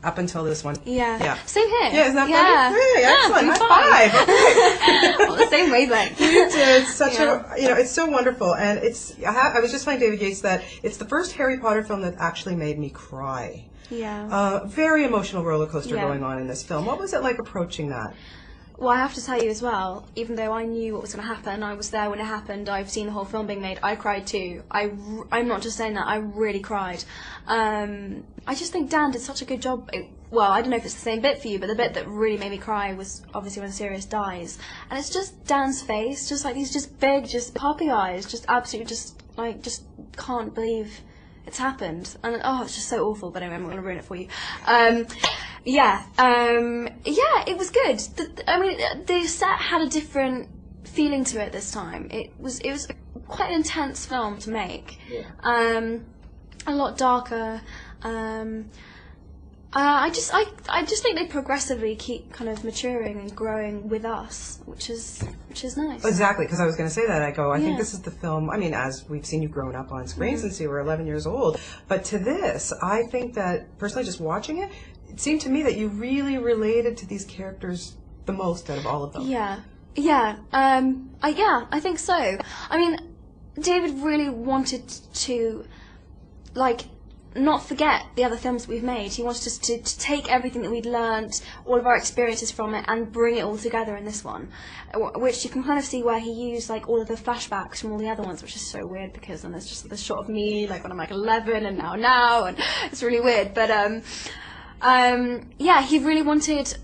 up until this one. Yeah. Same here. Yeah, isn't that funny? Hey, excellent. High five. Okay. On the same wavelength. You did such a, it's so wonderful. And I was just telling David Yates that it's the first Harry Potter film that actually made me cry. Yeah. Very emotional roller coaster going on in this film. What was it like approaching that? Well, I have to tell you as well, even though I knew what was going to happen, I was there when it happened, I've seen the whole film being made, I cried too. I'm not just saying that, I really cried. I just think Dan did such a good job. Well, I don't know if it's the same bit for you, but the bit that really made me cry was obviously when Sirius dies. And it's just Dan's face, just like these just big, just puppy eyes, just absolutely just can't believe it's happened. And it's just so awful, but anyway, I'm not going to ruin it for you. Yeah, it was good. The set had a different feeling to it this time. It was quite an intense film to make. Yeah. A lot darker. I just think they progressively keep kind of maturing and growing with us, which is nice. Exactly, because I was going to say that. I think this is the film, as we've seen you grown up on screen since you were 11 years old, but to this, I think that, personally, just watching it, it seemed to me that you really related to these characters the most out of all of them. Yeah, I think so. David really wanted to, not forget the other films that we've made. He wanted us to take everything that we'd learnt, all of our experiences from it, and bring it all together in this one. Which you can kind of see where he used all of the flashbacks from all the other ones, which is so weird because then there's just this shot of me when I'm 11 and now, and it's really weird. But he really wanted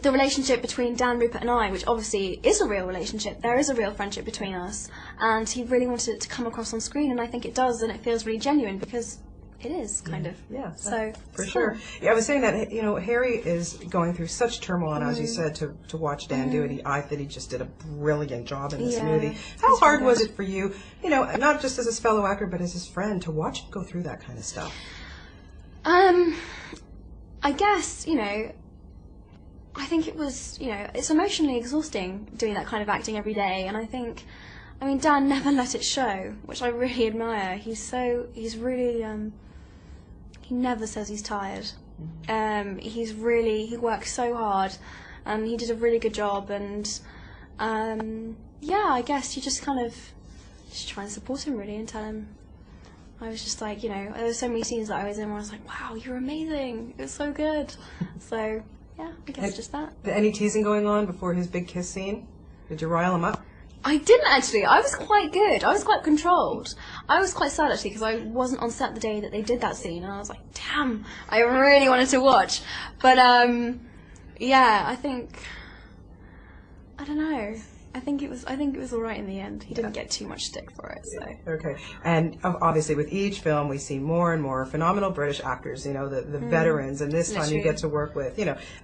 the relationship between Dan, Rupert and I, which obviously is a real relationship. There is a real friendship between us, and he really wanted it to come across on screen, and I think it does, and it feels really genuine because it is, kind of. Yeah, so for sure. Yeah, I was saying that, Harry is going through such turmoil, and as you said, to watch Dan do it, I think he just did a brilliant job in this movie. How hard was it for you, not just as his fellow actor, but as his friend, to watch him go through that kind of stuff? I guess, I think it was, it's emotionally exhausting doing that kind of acting every day, and I think, Dan never let it show, which I really admire. He's really, he never says he's tired. He works so hard, and he did a really good job, and, I guess you just kind of just try and support him, really, and tell him. I was just there were so many scenes that I was in where I was like, wow, you're amazing, it was so good. So, yeah, I guess just that. Any teasing going on before his big kiss scene? Did you rile him up? I didn't actually. I was quite good. I was quite controlled. I was quite sad actually because I wasn't on set the day that they did that scene, and I was like, damn, I really wanted to watch. But I think, I don't know. I think it was all right in the end. He didn't get too much stick for it. So. Okay, and obviously with each film we see more and more phenomenal British actors. The veterans, and this time you get to work with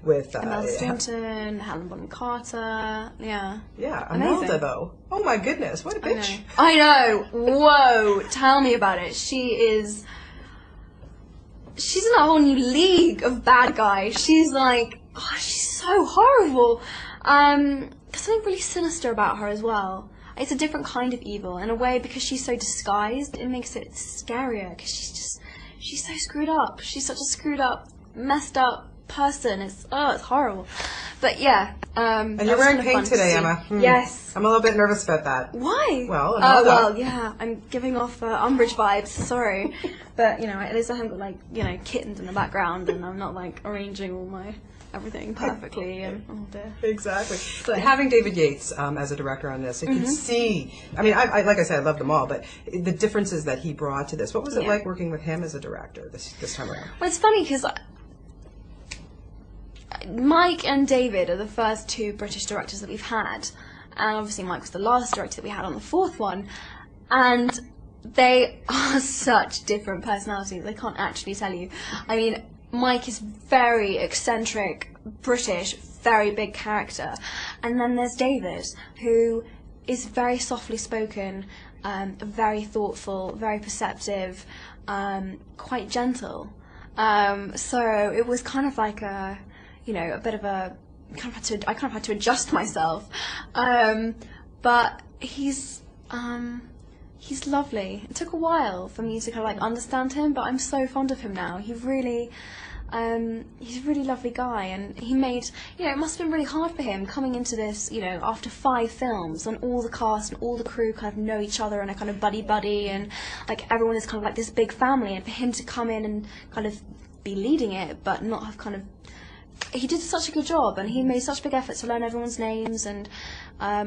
with Imelda Staunton, Helen Bonham Carter. Yeah. Yeah, Imelda though. Oh my goodness, what a bitch! I know. Whoa, tell me about it. She's in a whole new league of bad guys. She's she's so horrible. There's something really sinister about her as well. It's a different kind of evil in a way because she's so disguised. It makes it scarier because she's so screwed up. She's such a screwed up, messed up person. It's horrible. But yeah. And you're wearing pink today, Emma. Yes. I'm a little bit nervous about that. Why? Well, yeah. I'm giving off Umbridge vibes. Sorry, but at least I haven't got kittens in the background, and I'm not arranging all my everything perfectly, and oh dear. Exactly. So having David Yates as a director on this, you can see. I like I said, I love them all, but the differences that he brought to this. What was it like working with him as a director this time around? Well, it's funny because Mike and David are the first two British directors that we've had, and obviously Mike was the last director that we had on the fourth one, and they are such different personalities. I can't actually tell you. Mike is very eccentric, British, very big character. And then there's David, who is very softly spoken, very thoughtful, very perceptive, quite gentle. So it was kind of like a bit of a, I kind of had to adjust myself. But he's lovely. It took a while for me to kind of understand him, but I'm so fond of him now. He really, He's a really lovely guy, and he made, it must have been really hard for him coming into this, after 5 films, and all the cast and all the crew kind of know each other and are kind of buddy-buddy, and like everyone is kind of like this big family, and for him to come in and kind of be leading it, but not have kind of, he did such a good job, and he made such big efforts to learn everyone's names, and I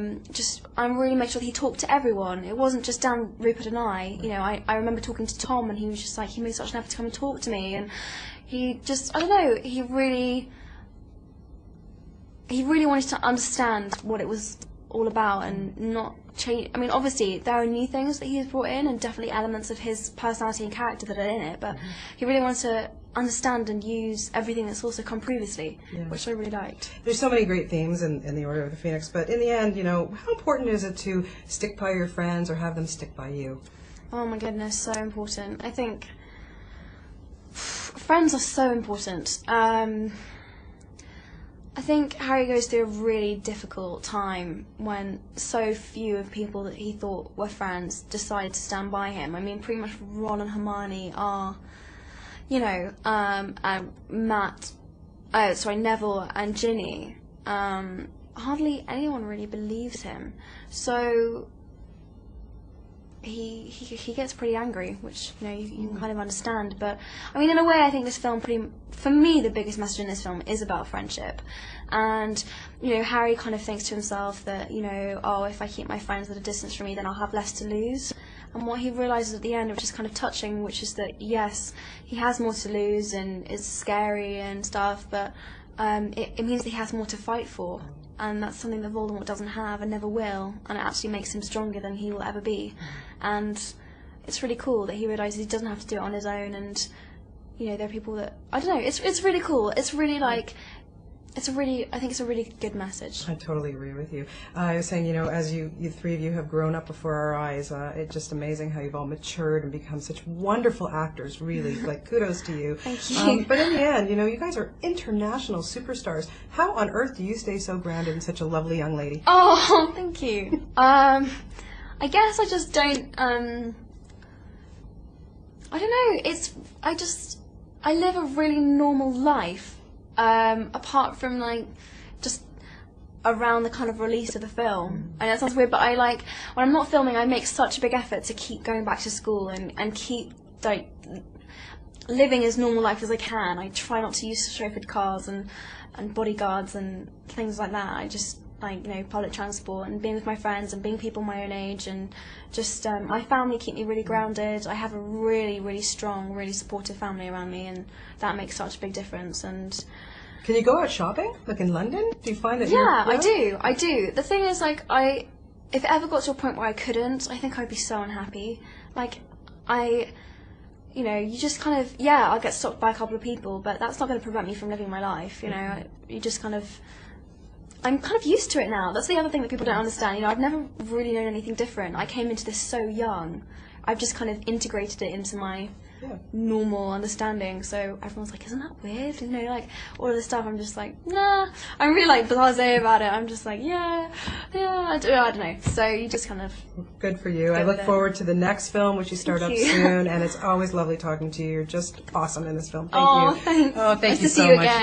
really made sure that he talked to everyone. It wasn't just Dan, Rupert and I. I remember talking to Tom, and he was just like, he made such an effort to come and talk to me, and he just, I don't know, he really wanted to understand what it was all about and not change. I mean, obviously there are new things that he has brought in, and definitely elements of his personality and character that are in it, but he really wanted to understand and use everything that's also come previously, which I really liked. There's so many great themes in the Order of the Phoenix, but in the end, how important is it to stick by your friends or have them stick by you? Oh my goodness, so important. I think friends are so important. I think Harry goes through a really difficult time when so few of people that he thought were friends decided to stand by him. I mean, pretty much Ron and Hermione are, and Neville and Ginny, hardly anyone really believes him. So he gets pretty angry, which you can kind of understand. But I mean, in a way, I think this film for me, the biggest message in this film is about friendship. And Harry kind of thinks to himself that if I keep my friends at a distance from me, then I'll have less to lose. And what he realises at the end, which is kind of touching, which is that yes, he has more to lose and it's scary and stuff, but it means that he has more to fight for. And that's something that Voldemort doesn't have and never will, and it actually makes him stronger than he will ever be. And it's really cool that he realises he doesn't have to do it on his own, and there are people that, I don't know, it's really cool. It's really like, I think it's a really good message. I totally agree with you. I was saying, as you 3 of you have grown up before our eyes, it's just amazing how you've all matured and become such wonderful actors, really. Like, kudos to you. Thank you. But in the end, you guys are international superstars. How on earth do you stay so grounded and such a lovely young lady? Oh, thank you. I guess I just don't, I don't know, I live a really normal life. Apart from just around the kind of release of the film. And that sounds weird, but when I'm not filming, I make such a big effort to keep going back to school and keep living as normal life as I can. I try not to use chauffeured cars and bodyguards and things like that. I just public transport and being with my friends and being people my own age, and just my family keep me really grounded. I have a really, really strong, really supportive family around me, and that makes such a big difference. And can you go out shopping, like in London? Do you find that I do. The thing is, if it ever got to a point where I couldn't, I think I'd be so unhappy. You just kind of, I'll get stopped by a couple of people, but that's not going to prevent me from living my life, You just kind of, I'm kind of used to it now. That's the other thing that people don't understand. I've never really known anything different. I came into this so young. I've just kind of integrated it into my normal understanding. So everyone's like, isn't that weird? All of this stuff. I'm just like, nah. I'm really blasé about it. I'm just like, yeah, I don't know. So you just kind of. Good for you. I look forward to the next film, which you start up soon. And it's always lovely talking to you. You're just awesome in this film. Thank you. Thanks. Oh, thank you nice to so see you much. Again.